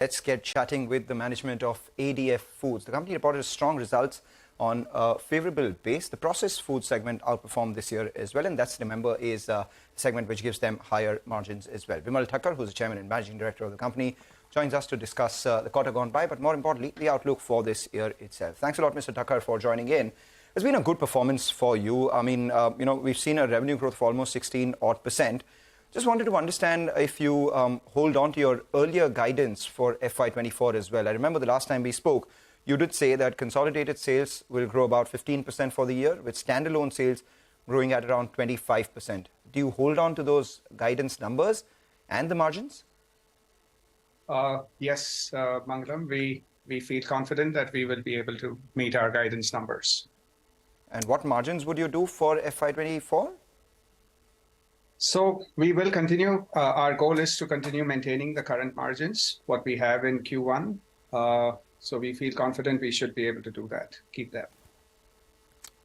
Let's get chatting with the management of ADF Foods. The company reported strong results on a favorable base. The processed food segment outperformed this year as well, and that's, remember, is a segment which gives them higher margins as well. Bimal Thakkar, who's the chairman and managing director of the company, joins us to discuss the quarter gone by, but more importantly, the outlook for this year itself. Thanks a lot, Mr. Thakkar, for joining in. It's been a good performance for you. I mean, we've seen a revenue growth of almost 16% odd. Just wanted to understand if you hold on to your earlier guidance for FY24 as well. I remember the last time we spoke, you did say that consolidated sales will grow about 15% for the year, with standalone sales growing at around 25%. Do you hold on to those guidance numbers and the margins? Yes, Mangalam, we feel confident that we will be able to meet our guidance numbers. And what margins would you do for FY24? So we will continue. Our goal is to continue maintaining the current margins, what we have in Q1. So we feel confident we should be able to do that, keep that.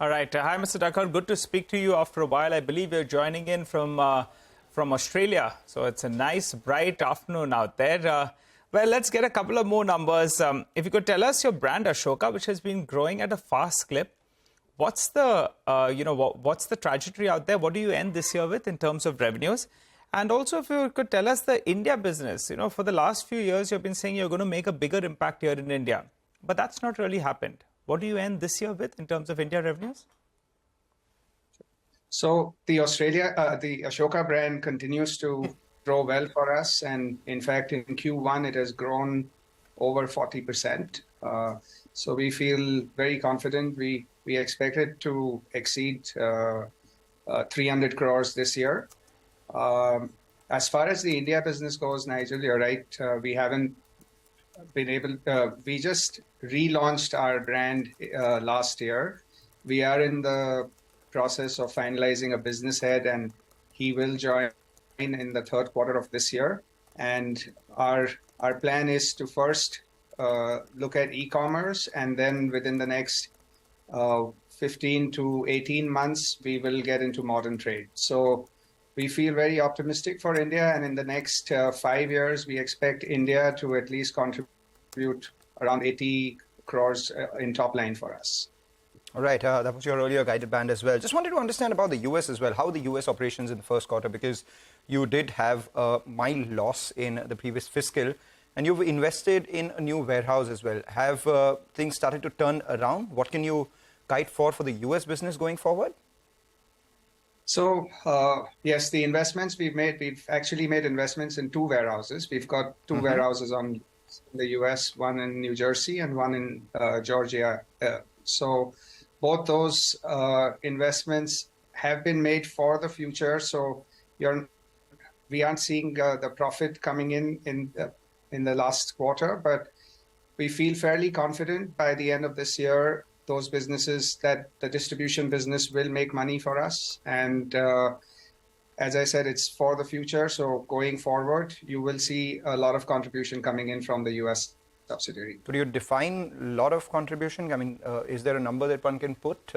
All right. Hi, Mr. Thakkar. Good to speak to you after a while. I believe you're joining in from Australia. So it's a nice, bright afternoon out there. Well, let's get a couple of more numbers. If you could tell us your brand Ashoka, which has been growing at a fast clip. What's the, what's the trajectory out there? What do you end this year with in terms of revenues? And also, if you could tell us the India business, for the last few years, you've been saying you're going to make a bigger impact here in India. But that's not really happened. What do you end this year with in terms of India revenues? So the Ashoka brand continues to grow well for us. And in fact, in Q1, it has grown over 40%. So we feel very confident. We expect it to exceed 300 crores this year. As far as the India business goes, Nigel, you're right. We haven't been able. We just relaunched our brand last year. We are in the process of finalizing a business head, and he will join in the third quarter of this year. And our plan is to first look at e-commerce, and then within the next 15 to 18 months, we will get into modern trade. So we feel very optimistic for India, and in the next 5 years, we expect India to at least contribute around 80 crores in top line for us. All right, that was your earlier guided band as well. Just wanted to understand about the US as well, how the US operations in the first quarter, because you did have a mild loss in the previous fiscal, and you've invested in a new warehouse as well. Have things started to turn around? What can you guide for the US business going forward? So, yes, the investments we've actually made investments in 2 warehouses. We've got 2 warehouses in the US, one in New Jersey and one in Georgia. So both those investments have been made for the future. So we aren't seeing the profit coming in the last quarter, but we feel fairly confident by the end of this year, those businesses, that the distribution business will make money for us. And as I said, it's for the future. So going forward, you will see a lot of contribution coming in from the US subsidiary. Could you define a lot of contribution? I mean, is there a number that one can put?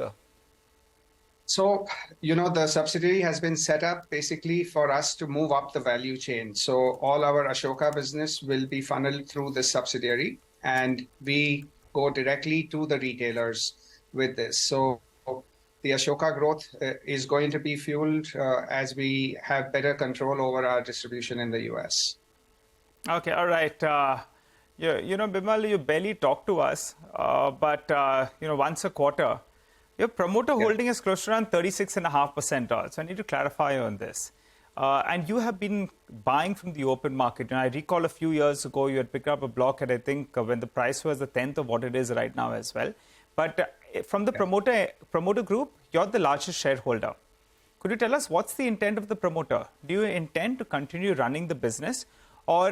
So, the subsidiary has been set up basically for us to move up the value chain. So all our Ashoka business will be funneled through this subsidiary, and we go directly to the retailers with this. So the Ashoka growth is going to be fueled as we have better control over our distribution in the US. Okay, all right. Bimal, you barely talk to us, but once a quarter. Your promoter holding is close to around 36.5%. So I need to clarify on this. And you have been buying from the open market. And I recall a few years ago, you had picked up a block at, I think, when the price was a tenth of what it is right now as well. But from the promoter group, you're the largest shareholder. Could you tell us what's the intent of the promoter? Do you intend to continue running the business? Or,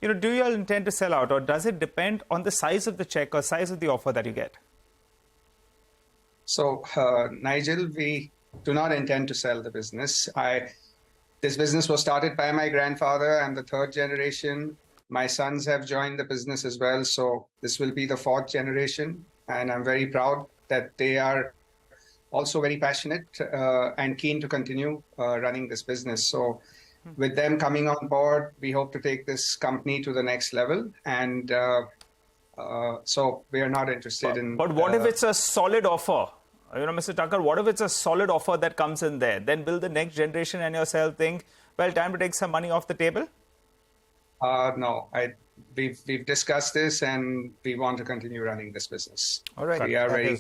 do you intend to sell out? Or does it depend on the size of the check or size of the offer that you get? So, Nigel, we do not intend to sell the business. This business was started by my grandfather. I'm the 3rd generation. My sons have joined the business as well. So this will be the 4th generation. And I'm very proud that they are also very passionate and keen to continue running this business. So with them coming on board, we hope to take this company to the next level. And so we are not interested in... But what if it's a solid offer? Mr. Thakkar, what if it's a solid offer that comes in there? Then will the next generation and yourself think, well, time to take some money off the table? No, we've discussed this and we want to continue running this business. All right. We are very...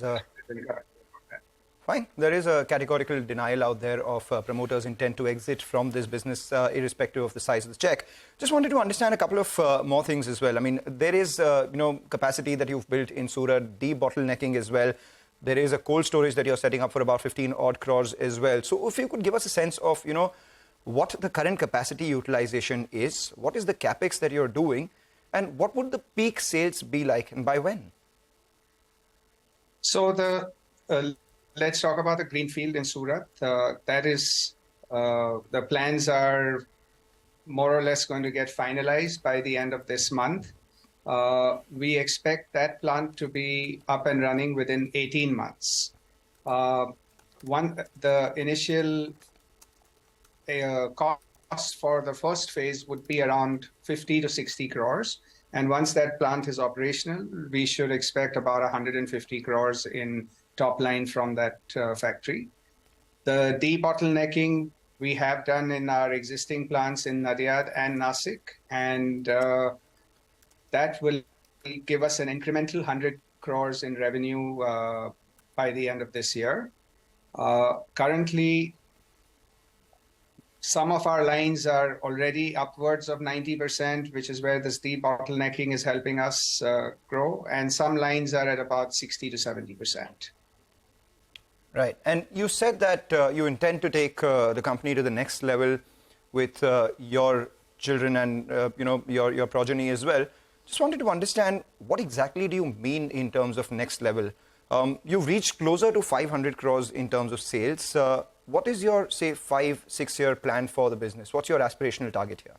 Fine. There is a categorical denial out there of promoters' intent to exit from this business, irrespective of the size of the check. Just wanted to understand a couple of more things as well. I mean, there is, capacity that you've built in Surat, debottlenecking as well. There is a cold storage that you're setting up for about 15 odd crores as well. So if you could give us a sense of, what the current capacity utilization is, what is the capex that you're doing, and what would the peak sales be like and by when? So let's talk about the greenfield in Surat. That is, the plans are more or less going to get finalized by the end of this month. We expect that plant to be up and running within 18 months. The initial cost for the first phase would be around 50 to 60 crores. And once that plant is operational, we should expect about 150 crores in top line from that factory. The debottlenecking we have done in our existing plants in Nadiad and Nasik, and that will give us an incremental 100 crores in revenue by the end of this year. Currently, some of our lines are already upwards of 90%, which is where this debottlenecking is helping us grow, and some lines are at about 60 to 70%. Right. And you said that you intend to take the company to the next level with your children and, your progeny as well. Just wanted to understand, what exactly do you mean in terms of next level? You've reached closer to 500 crores in terms of sales. What is your, say, 5-6 year plan for the business? What's your aspirational target here?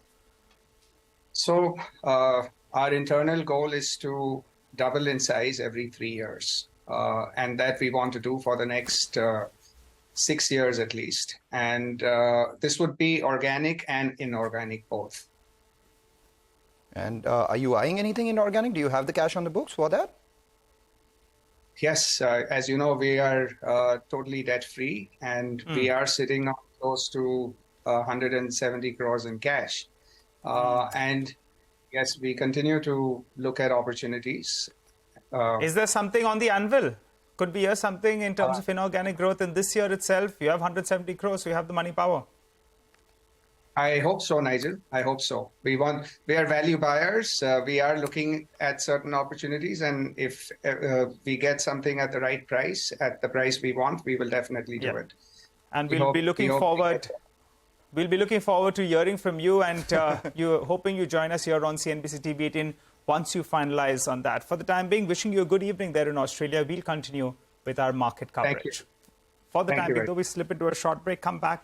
So our internal goal is to double in size every 3 years. And that we want to do for the next 6 years at least. And this would be organic and inorganic both. And are you eyeing anything inorganic? Do you have the cash on the books for that? Yes, as you know, we are totally debt-free, and we are sitting on close to 170 crores in cash. And yes, we continue to look at opportunities. Is there something on the anvil? Could we hear something in terms of inorganic growth in this year itself? You have 170 crores, so you have the money power. I hope so, Nigel. I hope so. We are value buyers. We are looking at certain opportunities, and if we get something at the right price, at the price we want, we will definitely do it. And we'll be looking forward. We'll be looking forward to hearing from you, and hoping you join us here on CNBC TV18 once you finalize on that. For the time being, wishing you a good evening there in Australia. We'll continue with our market coverage. Thank you. For the time being, though, we slip into a short break, come back.